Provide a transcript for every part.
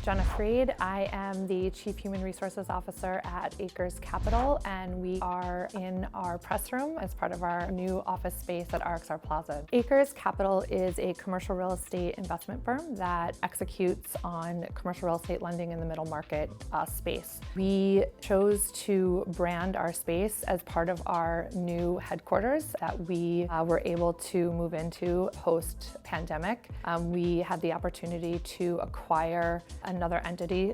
Jenna. I am the Chief Human Resources Officer at Acres Capital, and we are in our press room as part of our new office space at RXR Plaza. Acres Capital is a commercial real estate investment firm that executes on commercial real estate lending in the middle market space. We chose to brand our space as part of our new headquarters that we were able to move into post-pandemic. We had the opportunity to acquire another entity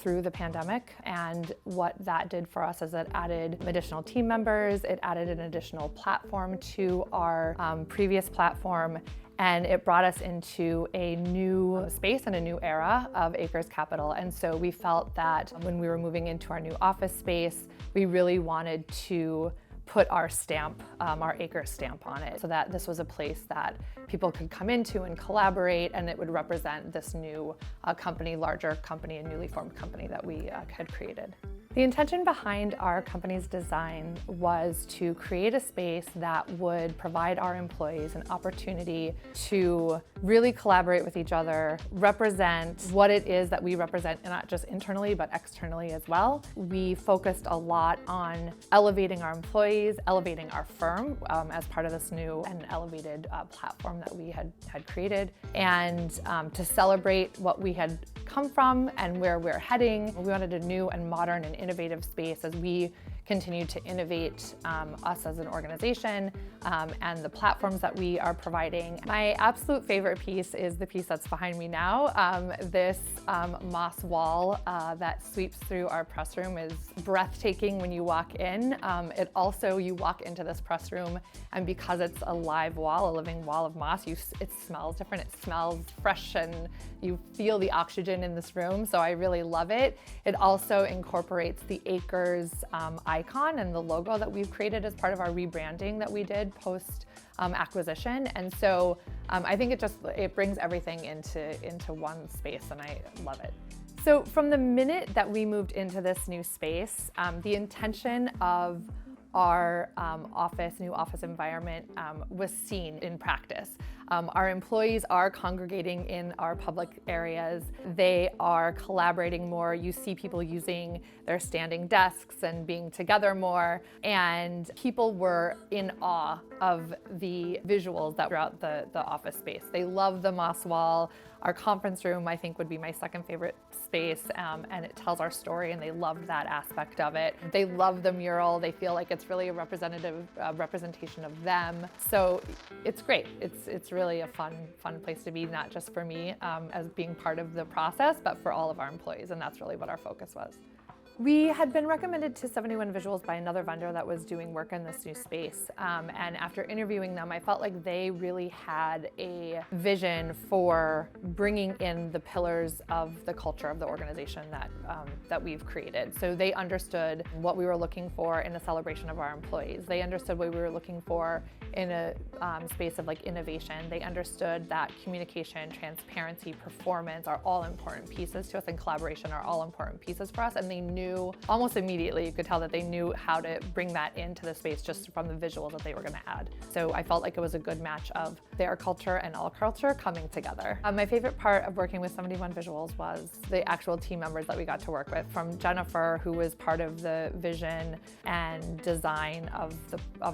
through the pandemic, and what that did for us is it added additional team members, it added an additional platform to our previous platform, and it brought us into a new space and a new era of Acres Capital. And so we felt that when we were moving into our new office space, we really wanted to put our stamp, our Acres stamp on it, so that this was a place that people could come into and collaborate, and it would represent this new company, larger company, and newly formed company that we had created. The intention behind our company's design was to create a space that would provide our employees an opportunity to really collaborate with each other, represent what it is that we represent, not just internally, but externally as well. We focused a lot on elevating our employees, elevating our firm as part of this new and elevated platform that we had created, and to celebrate what we had come from and where we're heading. We wanted a new and modern and innovative space as we continue to innovate us as an organization and the platforms that we are providing. My absolute favorite piece is the piece that's behind me now. This moss wall that sweeps through our press room is breathtaking when you walk in. You walk into this press room, and because it's a live wall, a living wall of moss, it smells different. It smells fresh, and you feel the oxygen in this room, so I really love it. It also incorporates the Acres icon and the logo that we've created as part of our rebranding that we did post acquisition. And so I think it brings everything into one space, and I love it. So from the minute that we moved into this new space, the intention of our new office environment was seen in practice. Our employees are congregating in our public areas. They are collaborating more. You see people using their standing desks and being together more. And people were in awe of the visuals that were throughout the office space. They love the moss wall. Our conference room, I think, would be my second favorite space, and it tells our story, and they loved that aspect of it. They love the mural. They feel like it's really a representation of them. So it's great. It's really a fun place to be, not just for me as being part of the process, but for all of our employees, and that's really what our focus was. We had been recommended to 71 Visuals by another vendor that was doing work in this new space. And after interviewing them, I felt like they really had a vision for bringing in the pillars of the culture of the organization that we've created. So they understood what we were looking for in a celebration of our employees. They understood what we were looking for in a space of innovation. They understood that communication, transparency, performance are all important pieces to us, and collaboration are all important pieces for us. And they knew almost immediately, you could tell that they knew how to bring that into the space just from the visuals that they were going to add. So I felt like it was a good match of their culture and our culture coming together. My favorite part of working with 71 Visuals was the actual team members that we got to work with, from Jennifer, who was part of the vision and design of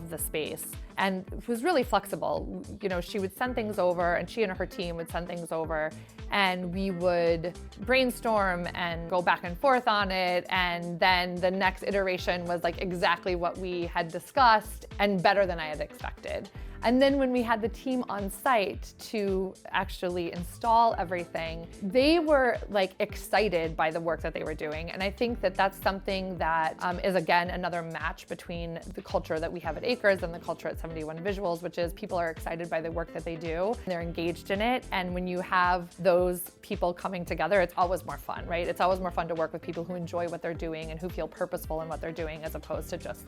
the space, and was really flexible. She would send things over, and she and her team would send things over, and we would brainstorm and go back and forth on it. And then the next iteration was exactly what we had discussed and better than I had expected. And then when we had the team on site to actually install everything, they were excited by the work that they were doing. And I think that that's something that is, again, another match between the culture that we have at Acres and the culture at 71 Visuals, which is people are excited by the work that they do. They're engaged in it. And when you have those people coming together, it's always more fun, right? It's always more fun to work with people who enjoy what they're doing and who feel purposeful in what they're doing, as opposed to just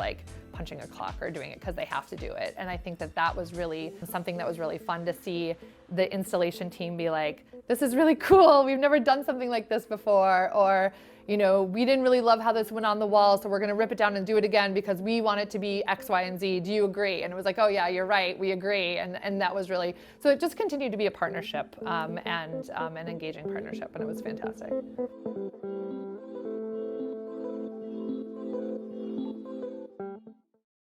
punching a clock or doing it because they have to do it. And I think that was was really something that was really fun to see the installation team be like, this is really cool, we've never done something like this before, or we didn't really love how this went on the wall, so we're going to rip it down and do it again because we want it to be X, Y, and Z. Do you agree? And it was like, oh yeah, you're right, we agree. And that was really, so it just continued to be a partnership and an engaging partnership, and it was fantastic.